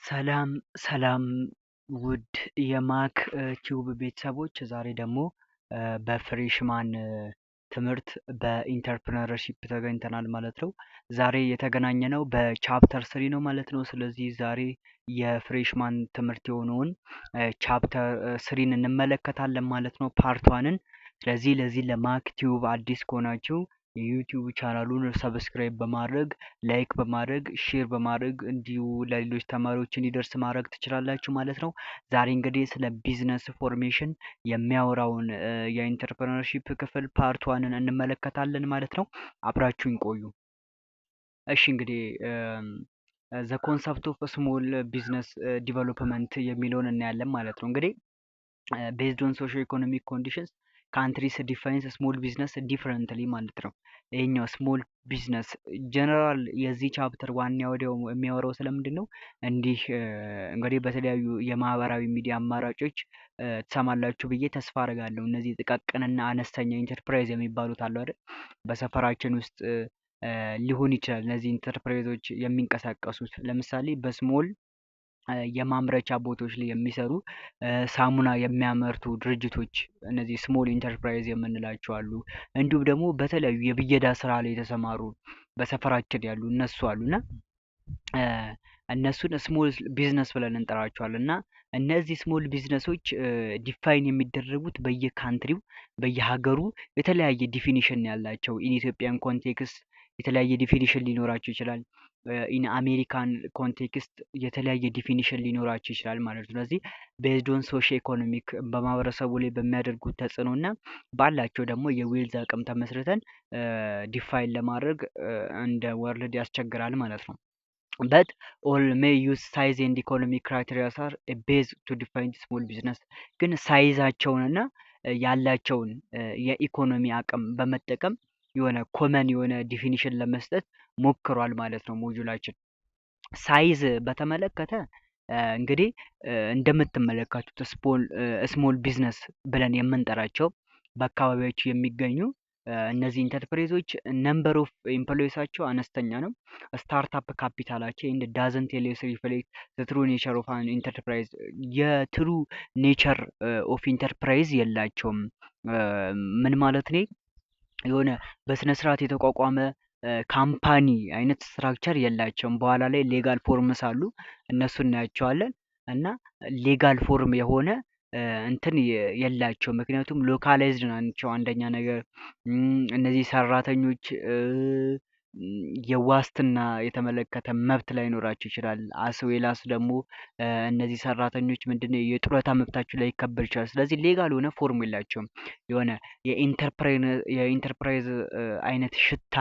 ሰላም ሰላም ውድ የማክ ቲዩብ ቤተሰቦች ዛሬ ደግሞ በፍሬሽማን ትምህርት በኢንተርፕረነርሺፕ ተገኝተናል ማለት ነው። ዛሬ የተገናኘነው በቻፕተር ስሪ ነው ማለት ነው። ስለዚህ ዛሬ የፍሬሽማን ትምህርት የሆነውን ቻፕተር ስሪን እንመለከታለን ማለት ነው፣ ፓርት ዋንን። ስለዚህ ለዚህ ለማክ ቲዩብ አዲስ ከሆናችሁ የዩቲዩብ ቻናሉን ሰብስክራይብ በማድረግ ላይክ በማድረግ ሼር በማድረግ እንዲሁ ለሌሎች ተማሪዎች እንዲደርስ ማድረግ ትችላላችሁ ማለት ነው። ዛሬ እንግዲህ ስለ ቢዝነስ ፎርሜሽን የሚያወራውን የኢንተርፕረነርሺፕ ክፍል ፓርት ዋንን እንመለከታለን ማለት ነው። አብራችሁኝ ቆዩ። እሺ እንግዲህ ዘ ኮንሰፕት ኦፍ ስሞል ቢዝነስ ዲቨሎፕመንት የሚለውን እናያለን ማለት ነው። እንግዲህ ቤዝድ ኦን ሶሾ ኢኮኖሚክ ኮንዲሽንስ ካንትሪስ ዲፋይንስ ስሞል ቢዝነስ ዲፍረንትሊ ማለት ነው። ይሄኛው ስሞል ቢዝነስ ጀነራል የዚህ ቻፕተር ዋና ወዲያው የሚያወራው ስለምንድን ነው? እንዲህ እንግዲህ በተለያዩ የማህበራዊ ሚዲያ አማራጮች ትሰማላችሁ ብዬ ተስፋ አደርጋለሁ። እነዚህ ጥቃቅንና አነስተኛ ኢንተርፕራይዝ የሚባሉት አሉ አይደል? በሰፈራችን ውስጥ ሊሆን ይችላል እነዚህ ኢንተርፕራይዞች የሚንቀሳቀሱት። ለምሳሌ በስሞል የማምረቻ ቦታዎች ላይ የሚሰሩ ሳሙና የሚያመርቱ ድርጅቶች እነዚህ ስሞል ኢንተርፕራይዝ የምንላቸው አሉ። እንዲሁም ደግሞ በተለያዩ የብየዳ ስራ ላይ የተሰማሩ በሰፈራችን ያሉ እነሱ አሉና እነሱን ስሞል ቢዝነስ ብለን እንጠራቸዋለን። እና እነዚህ ስሞል ቢዝነሶች ዲፋይን የሚደረጉት በየካንትሪው በየሀገሩ የተለያየ ዲፊኒሽን ያላቸው። ኢን ኢትዮጵያን ኮንቴክስት የተለያየ ዲፊኒሽን ሊኖራቸው ይችላል። ኢን አሜሪካን ኮንቴክስት የተለያየ ዲፊኒሽን ሊኖራቸው ይችላል ማለት ነው። ስለዚህ ቤዝድ ኦን ሶሾ ኢኮኖሚክ በማህበረሰቡ ላይ በሚያደርጉት ተጽዕኖ እና ባላቸው ደግሞ የዌልዝ አቅም ተመስርተን ዲፋይን ለማድረግ እንደ ወርልድ ያስቸግራል ማለት ነው። but all may use size and economic criteria are a base to define small business። ግን ሳይዛቸውንና ያላቸውን የኢኮኖሚ አቅም በመጠቀም የሆነ ኮመን የሆነ ዲፊኒሽን ለመስጠት ሞክሯል ማለት ነው ሞጁላችን። ሳይዝ በተመለከተ እንግዲህ እንደምትመለከቱት ስሞል ቢዝነስ ብለን የምንጠራቸው በአካባቢያቸው የሚገኙ እነዚህ ኢንተርፕራይዞች ነምበር ኦፍ ኤምፕሎይሳቸው አነስተኛ ነው። ስታርታፕ ካፒታላቸው ኢንድ ዳዝንት ኤልስ ሪፍሌክት ዘ ትሩ ኔቸር ኦፍ አን ኢንተርፕራይዝ። የትሩ ኔቸር ኦፍ ኢንተርፕራይዝ የላቸውም። ምን ማለት ነው? የሆነ በስነ ስርዓት የተቋቋመ ካምፓኒ አይነት ስትራክቸር የላቸውም። በኋላ ላይ ሌጋል ፎርምስ አሉ፣ እነሱ እናያቸዋለን። እና ሌጋል ፎርም የሆነ እንትን የላቸው፣ ምክንያቱም ሎካላይዝድ ናቸው። አንደኛ ነገር እነዚህ ሰራተኞች የዋስትና የተመለከተ መብት ላይኖራቸው ይችላል። አስዌላስ ደግሞ እነዚህ ሰራተኞች ምንድነው የጡረታ መብታቸው ላይ ይከበር ይችላል። ስለዚህ ሌጋል የሆነ ፎርም የላቸውም። የሆነ የኢንተርፕራይዝ አይነት ሽታ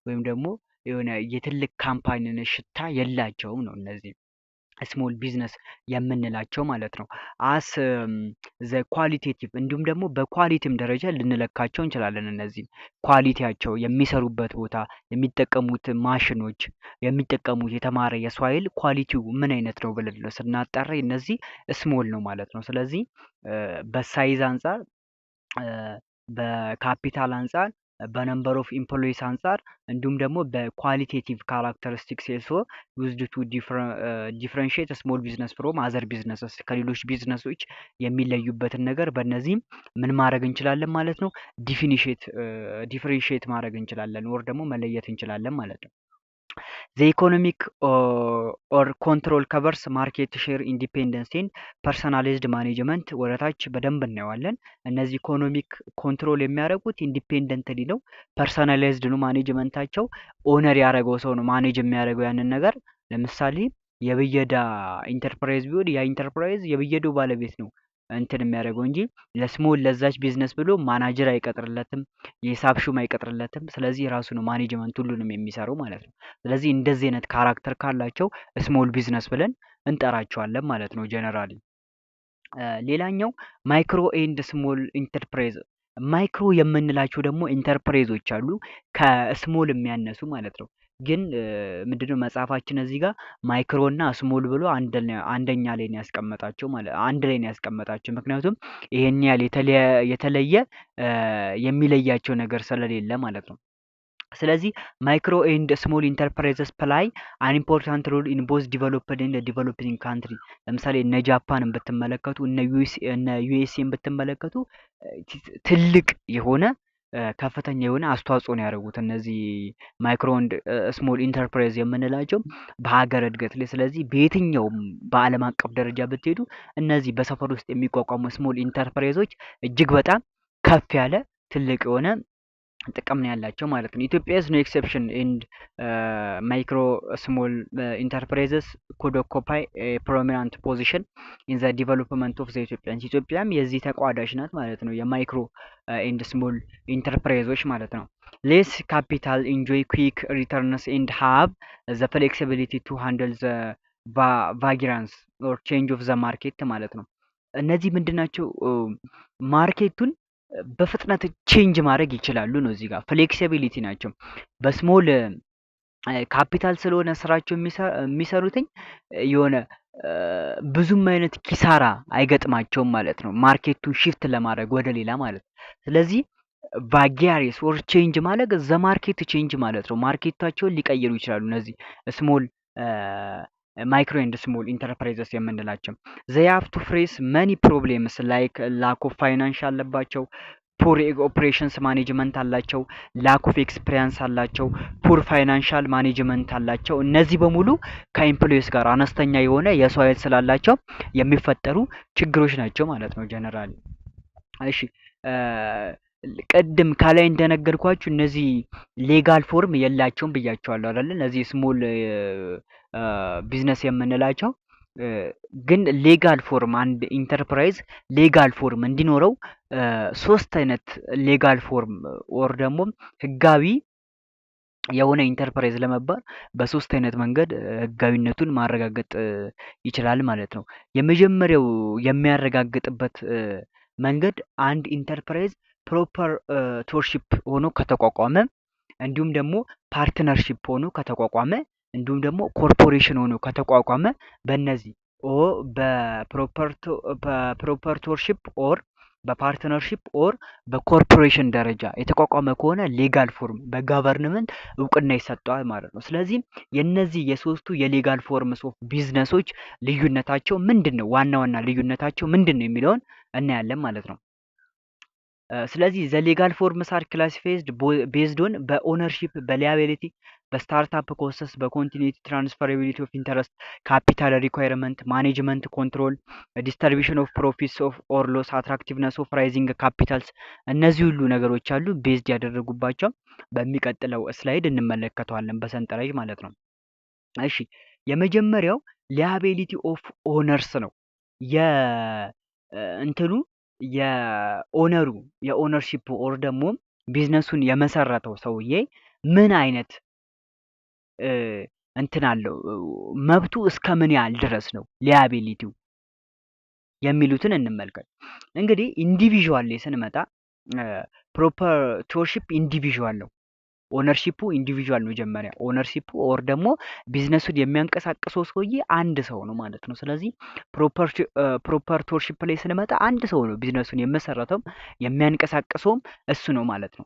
ወይም ደግሞ የሆነ የትልቅ ካምፓኒን ሽታ የላቸውም ነው እነዚህ ስሞል ቢዝነስ የምንላቸው ማለት ነው። አስ ዘ ኳሊቴቲቭ እንዲሁም ደግሞ በኳሊቲም ደረጃ ልንለካቸው እንችላለን። እነዚህ ኳሊቲያቸው የሚሰሩበት ቦታ፣ የሚጠቀሙት ማሽኖች፣ የሚጠቀሙት የተማረ የሰው ኃይል ኳሊቲው ምን አይነት ነው ብለን ስናጣራ እነዚህ ስሞል ነው ማለት ነው። ስለዚህ በሳይዝ አንጻር፣ በካፒታል አንጻር፣ በነምበር ኦፍ ኢምፕሎይስ አንጻር እንዲሁም ደግሞ በኳሊቴቲቭ ካራክተሪስቲክስ ሴልሶ ዩዝድ ቱ ዲፍረንሺየት ስሞል ቢዝነስ ፍሮም አዘር ቢዝነስስ ከሌሎች ቢዝነሶች የሚለዩበትን ነገር በእነዚህም ምን ማድረግ እንችላለን ማለት ነው፣ ዲፍሬንሺየት ማድረግ እንችላለን፣ ወር ደግሞ መለየት እንችላለን ማለት ነው። ዘ ኢኮኖሚክ ኦር ኮንትሮል ከቨርስ ማርኬት ሼር ኢንዲፔንደንስ ኤንድ ፐርሰናላይዝድ ማኔጅመንት ወደታች በደንብ እናየዋለን። እነዚህ ኢኮኖሚክ ኮንትሮል የሚያደርጉት ኢንዲፔንደንትሊ ነው፣ ፐርሰናላይዝድ ነው። ማኔጅመንታቸው ኦነር ያደረገው ሰው ነው ማኔጅ የሚያደርገው ያንን ነገር። ለምሳሌ የብየዳ ኢንተርፕራይዝ ቢሆን ያ ኢንተርፕራይዝ የብየዳው ባለቤት ነው እንትን የሚያደርገው እንጂ ለስሞል ለዛች ቢዝነስ ብሎ ማናጀር አይቀጥርለትም፣ የሂሳብ ሹም አይቀጥርለትም። ስለዚህ ራሱ ነው ማኔጅመንት ሁሉንም የሚሰራው ማለት ነው። ስለዚህ እንደዚህ አይነት ካራክተር ካላቸው ስሞል ቢዝነስ ብለን እንጠራቸዋለን ማለት ነው ጀነራሊ። ሌላኛው ማይክሮ ኤንድ ስሞል ኢንተርፕራይዝ። ማይክሮ የምንላቸው ደግሞ ኢንተርፕራይዞች አሉ ከስሞል የሚያነሱ ማለት ነው። ግን ምንድነው መጽሐፋችን እዚህ ጋር ማይክሮ እና ስሞል ብሎ አንደኛ ላይ ነው ያስቀመጣቸው ማለት አንድ ላይ ነው ያስቀመጣቸው። ምክንያቱም ይሄን ያህል የተለየ የሚለያቸው ነገር ስለሌለ ማለት ነው። ስለዚህ ማይክሮ ኤንድ ስሞል ኢንተርፕራይዘስ ፕላይ አን ኢምፖርታንት ሮል ኢን ቦዝ ዲቨሎፕድ ኤንድ ዲቨሎፒንግ ካንትሪ። ለምሳሌ እነ ጃፓንን ብትመለከቱ እነ ዩኤስኤን ብትመለከቱ ትልቅ የሆነ ከፍተኛ የሆነ አስተዋጽኦ ነው ያደረጉት እነዚህ ማይክሮ ኤንድ ስሞል ኢንተርፕራይዝ የምንላቸው በሀገር እድገት ላይ። ስለዚህ በየትኛውም በዓለም አቀፍ ደረጃ ብትሄዱ እነዚህ በሰፈር ውስጥ የሚቋቋሙ ስሞል ኢንተርፕራይዞች እጅግ በጣም ከፍ ያለ ትልቅ የሆነ ጥቅም ነው ያላቸው ማለት ነው። ኢትዮጵያ ኢዝ ኖ ኤክሰፕሽን ኤንድ ማይክሮ ስሞል ኢንተርፕራይዘስ ኩድ ኦኩፓይ ፕሮሚናንት ፖዚሽን ኢን ዘ ዲቨሎፕመንት ኦፍ ዘ ኢትዮጵያንስ። ኢትዮጵያም የዚህ ተቋዳሽ ናት ማለት ነው፣ የማይክሮ ኤንድ ስሞል ኢንተርፕራይዞች ማለት ነው። ሌስ ካፒታል ኢንጆይ ኩዊክ ሪተርንስ ኤንድ ሃቭ ዘ ፍሌክሲቢሊቲ ቱ ሃንድል ዘ ቫጊራንስ ኦር ቼንጅ ኦፍ ዘ ማርኬት ማለት ነው። እነዚህ ምንድናቸው? ማርኬቱን በፍጥነት ቼንጅ ማድረግ ይችላሉ ነው። እዚህ ጋር ፍሌክሲቢሊቲ ናቸው። በስሞል ካፒታል ስለሆነ ስራቸው የሚሰሩትኝ የሆነ ብዙም አይነት ኪሳራ አይገጥማቸውም ማለት ነው፣ ማርኬቱን ሽፍት ለማድረግ ወደ ሌላ ማለት ነው። ስለዚህ ቫጊያሪስ ኦር ቼንጅ ማለት ዘ ማርኬት ቼንጅ ማለት ነው። ማርኬታቸውን ሊቀይሩ ይችላሉ እነዚህ ስሞል ማይክሮ ኤንድ ስሞል ኢንተርፕራይዘስ የምንላቸው። ዘይ ሃቭ ቱ ፌስ መኒ ፕሮብሌምስ ላይክ ላክ ኦፍ ፋይናንስ አለባቸው፣ ፑር ኦፕሬሽንስ ማኔጅመንት አላቸው፣ ላክ ኦፍ ኤክስፒሪያንስ አላቸው፣ ፑር ፋይናንሻል ማኔጅመንት አላቸው። እነዚህ በሙሉ ከኤምፕሎይስ ጋር አነስተኛ የሆነ የሰው ኃይል ስላላቸው የሚፈጠሩ ችግሮች ናቸው ማለት ነው ጀነራሊ። እሺ ቅድም ከላይ እንደነገርኳችሁ እነዚህ ሌጋል ፎርም የላቸውም ብያቸዋለሁ አይደል? እነዚህ ስሞል ቢዝነስ የምንላቸው ግን ሌጋል ፎርም አንድ ኢንተርፕራይዝ ሌጋል ፎርም እንዲኖረው ሶስት አይነት ሌጋል ፎርም ኦር ደግሞ ህጋዊ የሆነ ኢንተርፕራይዝ ለመባል በሶስት አይነት መንገድ ህጋዊነቱን ማረጋገጥ ይችላል ማለት ነው። የመጀመሪያው የሚያረጋግጥበት መንገድ አንድ ኢንተርፕራይዝ ፕሮፐርቶርሺፕ ሆኖ ከተቋቋመ፣ እንዲሁም ደግሞ ፓርትነርሺፕ ሆኖ ከተቋቋመ፣ እንዲሁም ደግሞ ኮርፖሬሽን ሆኖ ከተቋቋመ በእነዚህ በፕሮፐርቶርሺፕ ኦር በፓርትነርሺፕ ኦር በኮርፖሬሽን ደረጃ የተቋቋመ ከሆነ ሌጋል ፎርም በጋቨርንመንት እውቅና ይሰጠዋል ማለት ነው። ስለዚህ የነዚህ የሶስቱ የሌጋል ፎርምስ ኦፍ ቢዝነሶች ልዩነታቸው ምንድን ነው? ዋና ዋና ልዩነታቸው ምንድን ነው የሚለውን እናያለን ማለት ነው። ስለዚህ ዘ ሌጋል ፎርምስ አር ክላሲፋይዝድ ቤዝድ ኦን በኦነርሺፕ፣ በሊያቢሊቲ፣ በስታርታፕ ኮስትስ፣ በኮንቲኒቲ፣ ትራንስፈራቢሊቲ ኦፍ ኢንተረስት፣ ካፒታል ሪኳየርመንት፣ ማኔጅመንት ኮንትሮል፣ ዲስትሪቢዩሽን ኦፍ ፕሮፊትስ ኦር ሎስ፣ አትራክቲቭነስ ኦፍ ራይዚንግ ካፒታልስ። እነዚህ ሁሉ ነገሮች አሉ ቤዝድ ያደረጉባቸው። በሚቀጥለው ስላይድ እንመለከተዋለን በሰንጠረዥ ማለት ነው። እሺ የመጀመሪያው ሊያቢሊቲ ኦፍ ኦነርስ ነው። የእንትኑ የኦነሩ የኦነርሺፕ ኦር ደግሞ ቢዝነሱን የመሰረተው ሰውዬ ምን አይነት እንትን አለው፣ መብቱ እስከ ምን ያህል ድረስ ነው ሊያቢሊቲው የሚሉትን እንመልከት። እንግዲህ ኢንዲቪዥዋል ላይ ስንመጣ ፕሮፐርቶርሺፕ ኢንዲቪዥዋል ነው። ኦነርሺፑ ኢንዲቪዥዋል ነው። መጀመሪያ ኦነርሺፑ ኦር ደግሞ ቢዝነሱን የሚያንቀሳቅሰው ሰውዬ አንድ ሰው ነው ማለት ነው። ስለዚህ ፕሮፐርቶርሺፕ ላይ ስንመጣ አንድ ሰው ነው ቢዝነሱን የመሰረተውም የሚያንቀሳቅሰውም እሱ ነው ማለት ነው።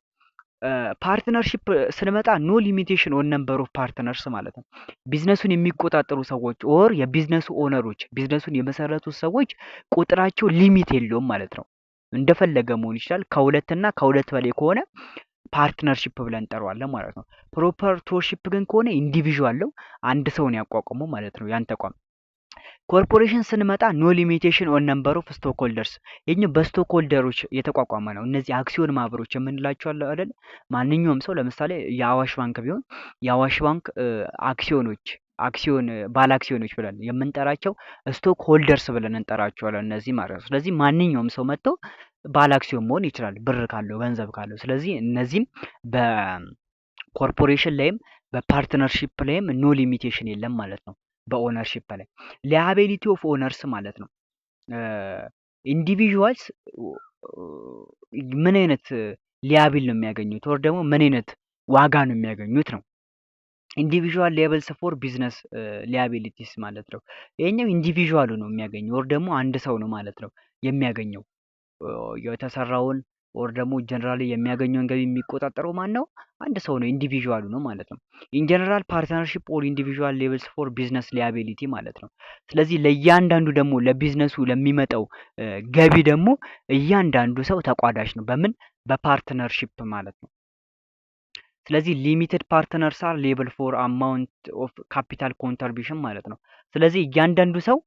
ፓርትነርሺፕ ስንመጣ ኖ ሊሚቴሽን ኦን ነምበር ኦፍ ፓርትነርስ ማለት ነው። ቢዝነሱን የሚቆጣጠሩ ሰዎች ኦር የቢዝነሱ ኦነሮች ቢዝነሱን የመሰረቱ ሰዎች ቁጥራቸው ሊሚት የለውም ማለት ነው። እንደፈለገ መሆን ይችላል። ከሁለትና ከሁለት በላይ ከሆነ ፓርትነርሺፕ ብለን እንጠራዋለን ማለት ነው። ፕሮፐርቶርሺፕ ግን ከሆነ ኢንዲቪዥዋል ነው፣ አንድ ሰውን ያቋቋመው ማለት ነው ያን ተቋም። ኮርፖሬሽን ስንመጣ ኖ ሊሚቴሽን ኦን ነምበር ኦፍ ስቶክ ሆልደርስ፣ የኛው በስቶክ ሆልደሮች የተቋቋመ ነው። እነዚህ አክሲዮን ማህበሮች የምንላቸው አለ አይደል? ማንኛውም ሰው ለምሳሌ የአዋሽ ባንክ ቢሆን የአዋሽ ባንክ አክሲዮን ባለ አክሲዮኖች ብለን የምንጠራቸው ስቶክ ሆልደርስ ብለን እንጠራቸዋለን እነዚህ ማለት ነው። ስለዚህ ማንኛውም ሰው መጥቶ ባለ አክሲዮን መሆን ይችላል ብር ካለው ገንዘብ ካለው። ስለዚህ እነዚህም በኮርፖሬሽን ላይም በፓርትነርሺፕ ላይም ኖ ሊሚቴሽን የለም ማለት ነው። በኦነርሺፕ ላይ ሊያቢሊቲ ኦፍ ኦነርስ ማለት ነው። ኢንዲቪዥዋልስ ምን አይነት ሊያቢል ነው የሚያገኙት ወር ደግሞ ምን አይነት ዋጋ ነው የሚያገኙት ነው። ኢንዲቪዥዋል ሌቨልስ ፎር ቢዝነስ ሊያቢሊቲስ ማለት ነው። ይሄኛው ኢንዲቪዥዋሉ ነው የሚያገኘው ወር ደግሞ አንድ ሰው ነው ማለት ነው የሚያገኘው የተሰራውን ኦር ደግሞ ጀነራሊ የሚያገኘውን ገቢ የሚቆጣጠረው ማን ነው? አንድ ሰው ነው፣ ኢንዲቪዥዋሉ ነው ማለት ነው። ኢን ጀነራል ፓርትነርሺፕ ኦር ኢንዲቪዥዋል ሌቭልስ ፎር ቢዝነስ ሊያቢሊቲ ማለት ነው። ስለዚህ ለእያንዳንዱ ደግሞ ለቢዝነሱ ለሚመጣው ገቢ ደግሞ እያንዳንዱ ሰው ተቋዳሽ ነው። በምን? በፓርትነርሺፕ ማለት ነው። ስለዚህ ሊሚትድ ፓርትነርስ አር ሌብል ፎር አማውንት ኦፍ ካፒታል ኮንትሪቢሽን ማለት ነው። ስለዚህ እያንዳንዱ ሰው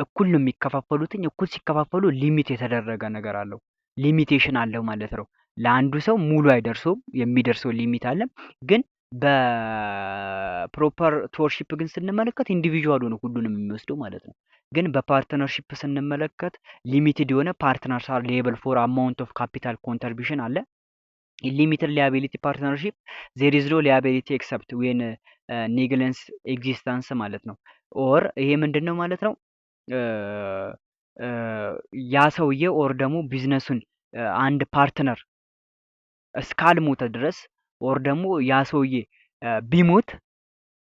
እኩል ነው የሚከፋፈሉትኝ። እኩል ሲከፋፈሉ ሊሚት የተደረገ ነገር አለው፣ ሊሚቴሽን አለው ማለት ነው። ለአንዱ ሰው ሙሉ አይደርሰውም፣ የሚደርሰው ሊሚት አለ። ግን በፕሮፐር ቶርሺፕ ግን ስንመለከት ኢንዲቪዥዋሉ ነው ሁሉንም የሚወስደው ማለት ነው። ግን በፓርትነርሺፕ ስንመለከት ሊሚትድ የሆነ ፓርትነርስ አር ሌብል ፎር አማውንት ኦፍ ካፒታል ኮንትሪቢሽን አለ። ሊሚትድ ሊያቢሊቲ ፓርትነርሺፕ ዜር ኢዝ ኖ ሊያቢሊቲ ኤክሰፕት ዌን ኔግለንስ ኤግዚስተንስ ማለት ነው። ኦር ይሄ ምንድን ነው ማለት ነው? ያ ሰውዬ ኦር ደግሞ ቢዝነሱን አንድ ፓርትነር እስካልሞተ ድረስ ኦር ደግሞ ያ ሰውዬ ቢሞት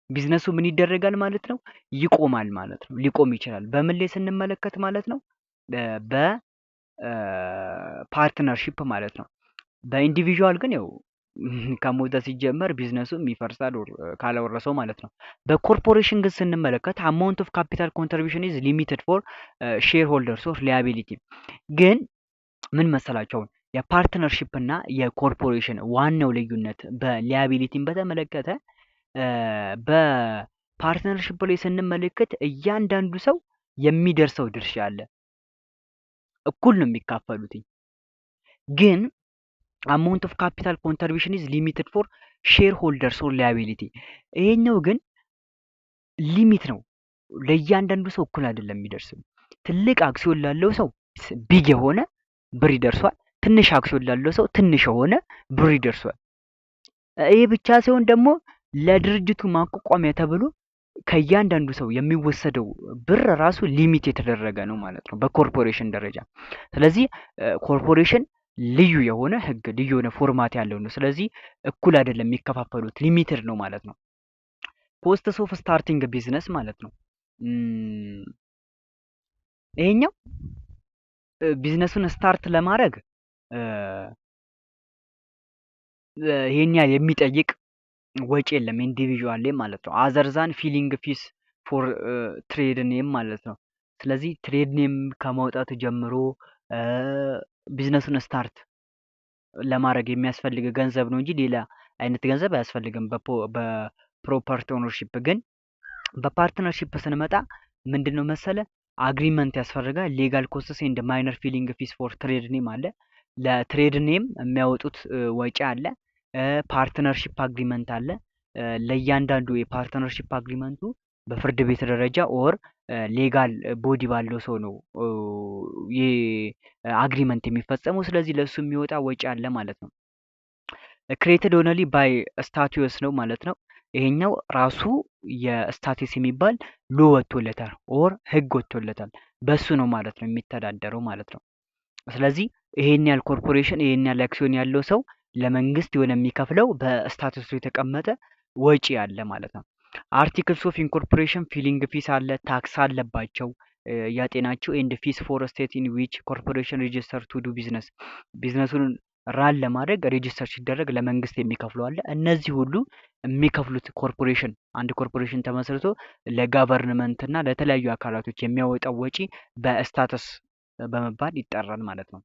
ቢዝነሱ ምን ይደረጋል ማለት ነው? ይቆማል ማለት ነው። ሊቆም ይችላል። በምን ላይ ስንመለከት ማለት ነው? በፓርትነርሺፕ ማለት ነው። በኢንዲቪዥዋል ግን ያው ከሞተ ሲጀመር ቢዝነሱም ይፈርሳል ካላወረሰው ማለት ነው። በኮርፖሬሽን ግን ስንመለከት አማውንት ኦፍ ካፒታል ኮንትሪቢሽን ኢዝ ሊሚትድ ፎር ሼር ሆልደርስ ኦፍ ሊያቢሊቲ። ግን ምን መሰላቸው የፓርትነርሺፕ እና የኮርፖሬሽን ዋናው ልዩነት በሊያቢሊቲን በተመለከተ በፓርትነርሺፕ ላይ ስንመለከት እያንዳንዱ ሰው የሚደርሰው ድርሻ አለ፣ እኩል ነው የሚካፈሉትኝ። ግን አማውንት ኦፍ ካፒታል ኮንትሪቢሽን ኢዝ ሊሚትድ ፎር ሼር ሆልደርስ ኦር ሊያቢሊቲ። ይሄኛው ግን ሊሚት ነው፣ ለእያንዳንዱ ሰው እኩል አይደለም የሚደርስም። ትልቅ አክሲዮን ላለው ሰው ቢግ የሆነ ብር ይደርሷል። ትንሽ አክሲዮን ላለው ሰው ትንሽ የሆነ ብር ይደርሷል። ይህ ብቻ ሲሆን ደግሞ ለድርጅቱ ማቋቋሚያ ተብሎ ከእያንዳንዱ ሰው የሚወሰደው ብር ራሱ ሊሚት የተደረገ ነው ማለት ነው በኮርፖሬሽን ደረጃ። ስለዚህ ኮርፖሬሽን ልዩ የሆነ ህግ፣ ልዩ የሆነ ፎርማት ያለው ነው። ስለዚህ እኩል አይደለም የሚከፋፈሉት፣ ሊሚትድ ነው ማለት ነው። ኮስትስ ኦፍ ስታርቲንግ ቢዝነስ ማለት ነው። ይሄኛው ቢዝነሱን ስታርት ለማድረግ ይሄን ያህል የሚጠይቅ ወጪ የለም ኢንዲቪዥዋል ላይ ማለት ነው። አዘርዛን ፊሊንግ ፊስ ፎር ትሬድ ኔም ማለት ነው። ስለዚህ ትሬድ ኔም ከማውጣት ጀምሮ ቢዝነሱን ስታርት ለማድረግ የሚያስፈልግ ገንዘብ ነው እንጂ ሌላ አይነት ገንዘብ አያስፈልግም። በፕሮፐርቲ ኦነርሺፕ ግን በፓርትነርሺፕ ስንመጣ ምንድነው መሰለ አግሪመንት ያስፈልጋል። ሌጋል ኮስትስ ኤንድ ማይነር ፊሊንግ ፊስ ፎር ትሬድ ኔም አለ። ለትሬድ ኔም የሚያወጡት ወጪ አለ። ፓርትነርሺፕ አግሪመንት አለ። ለእያንዳንዱ የፓርትነርሺፕ አግሪመንቱ በፍርድ ቤት ደረጃ ኦር ሌጋል ቦዲ ባለው ሰው ነው ይህ አግሪመንት የሚፈጸመው። ስለዚህ ለሱ የሚወጣ ወጪ አለ ማለት ነው። ክሬትድ ኦንሊ ባይ ስታቲዩስ ነው ማለት ነው። ይሄኛው ራሱ የስታቲስ የሚባል ሎ ወጥቶለታል ኦር ህግ ወጥቶለታል፣ በሱ ነው ማለት ነው የሚተዳደረው ማለት ነው። ስለዚህ ይሄን ያህል ኮርፖሬሽን ይሄን ያህል አክሲዮን ያለው ሰው ለመንግስት የሆነ የሚከፍለው በስታቱሱ የተቀመጠ ወጪ አለ ማለት ነው። አርቲክልስ ኦፍ ኢንኮርፖሬሽን ፊሊንግ ፊስ አለ፣ ታክስ አለባቸው ያጤናቸው ኤንድ ፊስ ፎር ስቴት ኢን ዊች ኮርፖሬሽን ሬጂስተር ቱ ዱ ቢዝነስ፣ ቢዝነሱን ራን ለማድረግ ሬጂስተር ሲደረግ ለመንግስት የሚከፍለው አለ። እነዚህ ሁሉ የሚከፍሉት ኮርፖሬሽን አንድ ኮርፖሬሽን ተመስርቶ ለጋቨርንመንት እና ለተለያዩ አካላቶች የሚያወጣው ወጪ በስታተስ በመባል ይጠራል ማለት ነው።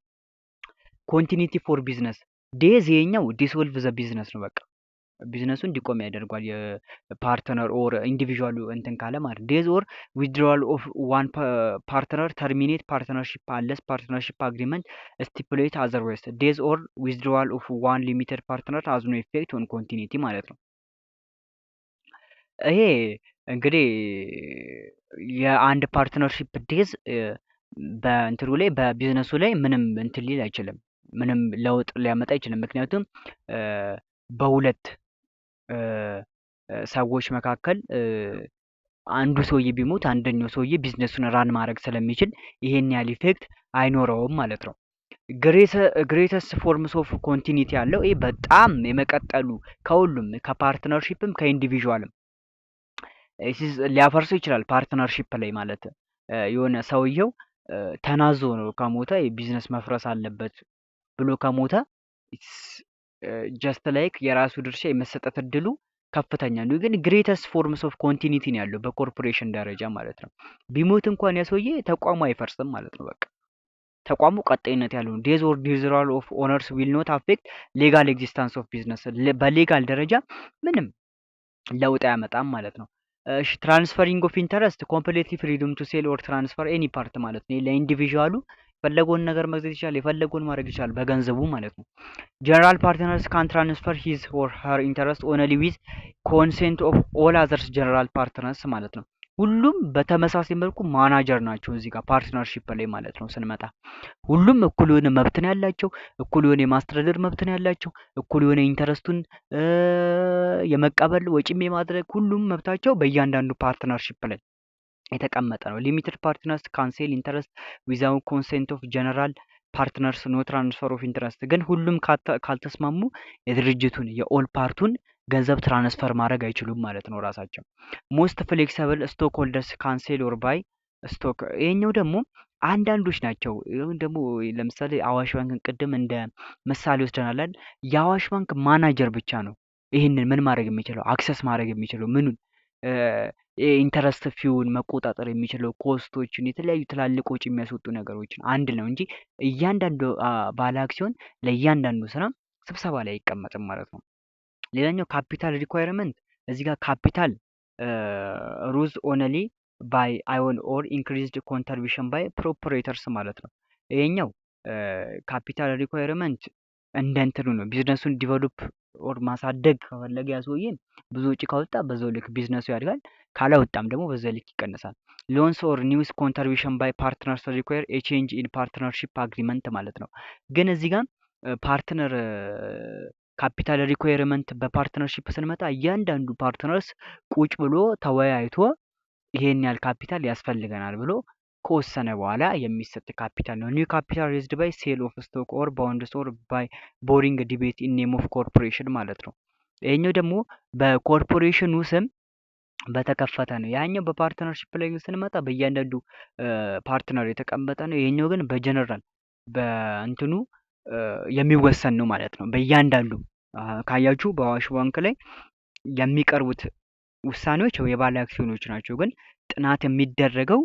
ኮንቲኒቲ ፎር ቢዝነስ ዴዝ ይሄኛው ዲስወልቭ ዘ ቢዝነስ ነው። በቃ ቢዝነሱ እንዲቆም ያደርጓል የፓርትነር ኦር ኢንዲቪዥዋሉ እንትን ካለ ማለት። ዴዝ ኦር ዊዝድሮዋል ኦፍ ዋን ፓርትነር ተርሚኔት ፓርትነርሺፕ አለስ ፓርትነርሺፕ አግሪመንት ስቲፑሌት አዘርዋይስ። ዴዝ ኦር ዊዝድሮዋል ኦፍ ዋን ሊሚትድ ፓርትነር ሃዝ ኖ ኢፌክት ኦን ኮንቲኒቲ ማለት ነው። ይሄ እንግዲህ የአንድ ፓርትነርሺፕ ዴዝ በእንትኑ ላይ በቢዝነሱ ላይ ምንም እንትን ሊል አይችልም፣ ምንም ለውጥ ሊያመጣ አይችልም። ምክንያቱም በሁለት ሰዎች መካከል አንዱ ሰውዬ ቢሞት አንደኛው ሰውዬ ቢዝነሱን ራን ማድረግ ስለሚችል ይሄን ያህል ኢፌክት አይኖረውም ማለት ነው። ግሬተስት ፎርምስ ኦፍ ኮንቲኒቲ ያለው ይሄ በጣም የመቀጠሉ ከሁሉም ከፓርትነርሺፕም ከኢንዲቪዥዋልም ሊያፈርሰው ይችላል። ፓርትነርሺፕ ላይ ማለት የሆነ ሰውየው ተናዞ ነው ከሞተ ቢዝነስ መፍረስ አለበት ብሎ ከሞተ ጀስት ላይክ የራሱ ድርሻ የመሰጠት እድሉ ከፍተኛ ነው። ግን ግሬተስት ፎርምስ ኦፍ ኮንቲኒቲ ነው ያለው በኮርፖሬሽን ደረጃ ማለት ነው። ቢሞት እንኳን ያ ሰውዬ ተቋሙ አይፈርስም ማለት ነው። በቃ ተቋሙ ቀጣይነት ያለው ዴዝ ኦር ዲዝራል ኦፍ ኦነርስ ዊል ኖት አፌክት ሌጋል ኤግዚስታንስ ኦፍ ቢዝነስ በሌጋል ደረጃ ምንም ለውጥ አያመጣም ማለት ነው። እሺ ትራንስፈሪንግ ኦፍ ኢንተረስት ኮምፕሌትሊ ፍሪደም ቱ ሴል ኦር ትራንስፈር ኤኒ ፓርት ማለት ነው። ለኢንዲቪዥዋሉ የፈለገውን ነገር መግዛት ይችላል፣ የፈለገውን ማድረግ ይችላል በገንዘቡ ማለት ነው። ጀነራል ፓርትነርስ ካን ትራንስፈር ሂዝ ኦር ሀር ኢንተረስት ኦንሊ ዊዝ ኮንሴንት ኦፍ ኦል አዘርስ ጀነራል ፓርትነርስ ማለት ነው። ሁሉም በተመሳሳይ መልኩ ማናጀር ናቸው እዚህ ጋር ፓርትነርሺፕ ላይ ማለት ነው ስንመጣ ሁሉም እኩል የሆነ መብት ነው ያላቸው፣ እኩል የሆነ የማስተዳደር መብት ነው ያላቸው፣ እኩል የሆነ ኢንተረስቱን የመቀበል ወጪም የማድረግ ሁሉም መብታቸው በእያንዳንዱ ፓርትነርሺፕ ላይ የተቀመጠ ነው። ሊሚትድ ፓርትነርስ ካንሴል ኢንተረስት ዊዛውት ኮንሴንት ኦፍ ጀነራል ፓርትነርስ ኖ ትራንስፈር ኦፍ ኢንተረስት። ግን ሁሉም ካልተስማሙ የድርጅቱን የኦል ፓርቱን ገንዘብ ትራንስፈር ማድረግ አይችሉም ማለት ነው ራሳቸው። ሞስት ፍሌክሲብል ስቶክ ሆልደርስ ካንሴል ኦር ባይ ስቶክ። ይሄኛው ደግሞ አንዳንዶች ናቸው። ይሁን ደግሞ ለምሳሌ አዋሽ ባንክን ቅድም እንደ ምሳሌ ወስደናል። የአዋሽ ባንክ ማናጀር ብቻ ነው ይህንን ምን ማድረግ የሚችለው አክሰስ ማድረግ የሚችለው ምኑን ኢንተረስት ፊውን መቆጣጠር የሚችለው ኮስቶችን፣ የተለያዩ ትላልቅ ወጪ የሚያስወጡ ነገሮችን አንድ ነው እንጂ እያንዳንዱ ባለ አክሲዮን ለእያንዳንዱ ስራ ስብሰባ ላይ አይቀመጥም ማለት ነው። ሌላኛው ካፒታል ሪኳየርመንት እዚህ ጋር ካፒታል ሩዝ ኦንሊ ባይ አይሆን ኦር ኢንክሪዝድ ኮንትሪቢሽን ባይ ፕሮፕሬተርስ ማለት ነው። ይሄኛው ካፒታል ሪኳየርመንት እንደ እንትኑ ነው። ቢዝነሱን ዲቨሎፕ ኦር ማሳደግ ከፈለገ ያ ሰውዬ ብዙ ወጪ ካወጣ በዛው ልክ ቢዝነሱ ያድጋል፣ ካላወጣም ደግሞ በዛው ልክ ይቀንሳል። ሎንስ ኦር ኒውስ ኮንትሪቢሽን ባይ ፓርትነርስ ሪኳየር ኤ ቼንጅ ኢን ፓርትነርሺፕ አግሪመንት ማለት ነው። ግን እዚህ ጋር ፓርትነር ካፒታል ሪኳየርመንት በፓርትነርሺፕ ስንመጣ እያንዳንዱ ፓርትነርስ ቁጭ ብሎ ተወያይቶ ይሄን ያህል ካፒታል ያስፈልገናል ብሎ ከወሰነ በኋላ የሚሰጥ ካፒታል ነው። ኒው ካፒታል ሬዝድ ባይ ሴል ኦፍ ስቶክ ኦር ባውንድስ ኦር ባይ ቦሪንግ ዲቤት ኢን ኔም ኦፍ ኮርፖሬሽን ማለት ነው። ይሄኛው ደግሞ በኮርፖሬሽኑ ስም በተከፈተ ነው። ያኛው በፓርትነርሺፕ ላይ ስንመጣ በእያንዳንዱ ፓርትነር የተቀመጠ ነው። ይሄኛው ግን በጀነራል በእንትኑ የሚወሰን ነው ማለት ነው። በእያንዳንዱ ካያችሁ በአዋሽ ባንክ ላይ የሚቀርቡት ውሳኔዎች የባለ አክሲዮኖች ናቸው። ግን ጥናት የሚደረገው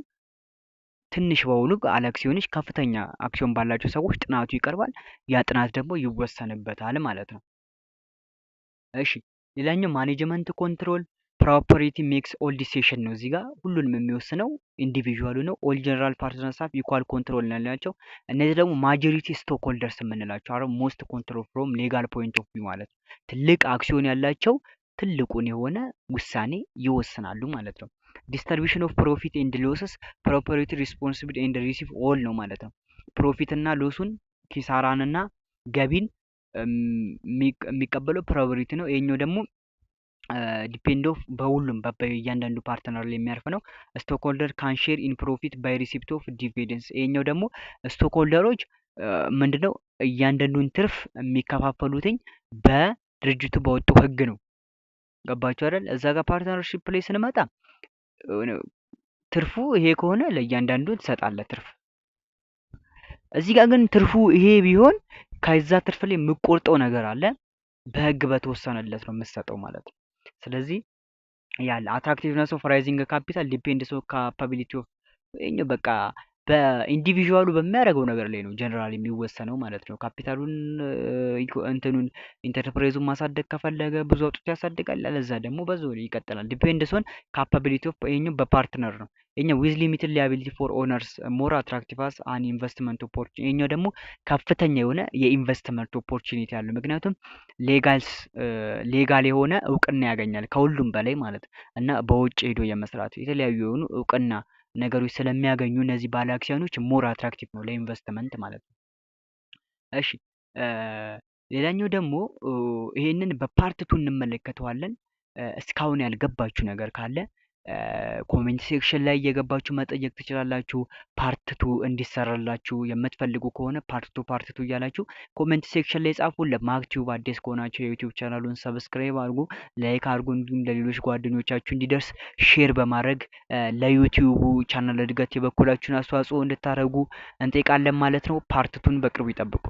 ትንሽ በሆኑ ባለ አክሲዮኖች ከፍተኛ አክሲዮን ባላቸው ሰዎች ጥናቱ ይቀርባል። ያ ጥናት ደግሞ ይወሰንበታል ማለት ነው። እሺ ሌላኛው ማኔጅመንት ኮንትሮል ፕሮፐርቲ ሜክስ ኦል ዲሲሽን ነው። እዚህ ጋር ሁሉንም የሚወስነው ኢንዲቪዥዋሉ ነው። ኦል ጀነራል ፓርትነርስ ሃቭ ኢኳል ኮንትሮል ያላቸው እነዚህ ደግሞ ማጆሪቲ ስቶክ ሆልደርስ የምንላቸው አረ ሞስት ኮንትሮል ፍሮም ሌጋል ፖይንት ኦፍ ቪው ማለት ነው። ትልቅ አክሲዮን ያላቸው ትልቁን የሆነ ውሳኔ ይወስናሉ ማለት ነው። ዲስትሪቢዩሽን ኦፍ ፕሮፊት ኤንድ ሎስስ ፕሮፐርቲ ሪስፖንሲብል ኤንድ ሪሲቭ ኦል ነው ማለት ነው። ፕሮፊት እና ሎሱን ኪሳራንና ገቢን የሚቀበለው ፕሮፐርቲ ነው። ይሄኛው ደግሞ ዲፔንድ ኦፍ በሁሉም በእያንዳንዱ ፓርትነር ላይ የሚያርፍ ነው። ስቶክ ሆልደር ካን ሼር ኢን ፕሮፊት ባይ ሪሲፕት ኦፍ ዲቪደንስ። ይሄኛው ደግሞ ስቶክ ሆልደሮች ምንድነው እያንዳንዱን ትርፍ የሚከፋፈሉትኝ በድርጅቱ በወጣው ህግ ነው። ገባችሁ አይደል? እዛ ጋር ፓርትነርሺፕ ላይ ስንመጣ ትርፉ ይሄ ከሆነ ለእያንዳንዱ ትሰጣለህ ትርፍ። እዚህ ጋር ግን ትርፉ ይሄ ቢሆን ከዛ ትርፍ ላይ የምቆርጠው ነገር አለ፣ በህግ በተወሰነለት ነው የምትሰጠው ማለት ነው። ስለዚህ ያለ አትራክቲቭነስ ኦፍ ራይዚንግ ካፒታል ዲፔንድስ ኦፍ ካፓቢሊቲ ኦፍ ይሄኛው በቃ በኢንዲቪዥዋሉ በሚያደርገው ነገር ላይ ነው ጀነራል የሚወሰነው ማለት ነው። ካፒታሉን እንትኑን ኢንተርፕራይዙን ማሳደግ ከፈለገ ብዙ አውጥቶ ያሳድጋል፣ አለዛ ደግሞ በዛው ይቀጥላል። ዲፔንድስ ኦን ካፓቢሊቲ ኦፍ ይሄኛው በፓርትነር ነው። ይሄኛው ዊዝ ሊሚትድ ሊያቢሊቲ ፎር ኦነርስ ሞር አትራክቲቭ አስ አን ኢንቨስትመንት ኦፖርቹኒቲ። ይሄኛው ደግሞ ከፍተኛ የሆነ የኢንቨስትመንት ኦፖርቹኒቲ ያለው ምክንያቱም ሌጋል የሆነ እውቅና ያገኛል ከሁሉም በላይ ማለት እና በውጭ ሄዶ የመስራት የተለያዩ የሆኑ እውቅና ነገሮች ስለሚያገኙ እነዚህ ባለ አክሲዮኖች ሞር አትራክቲቭ ነው ለኢንቨስትመንት ማለት ነው። እሺ ሌላኛው ደግሞ ይሄንን በፓርት ቱ እንመለከተዋለን። እስካሁን ያልገባችሁ ነገር ካለ ኮሜንት ሴክሽን ላይ እየገባችሁ መጠየቅ ትችላላችሁ። ፓርት ቱ እንዲሰራላችሁ የምትፈልጉ ከሆነ ፓርት ቱ እያላችሁ ኮሜንት ሴክሽን ላይ ጻፉ። ለማክቲዩብ አዲስ ከሆናችሁ የዩቲዩብ ቻናሉን ሰብስክራይብ አድርጉ፣ ላይክ አድርጉ፣ እንዲሁም ለሌሎች ጓደኞቻችሁ እንዲደርስ ሼር በማድረግ ለዩቲዩቡ ቻናል እድገት የበኩላችሁን አስተዋጽኦ እንድታደርጉ እንጠይቃለን ማለት ነው። ፓርት ቱን በቅርቡ ይጠብቁ።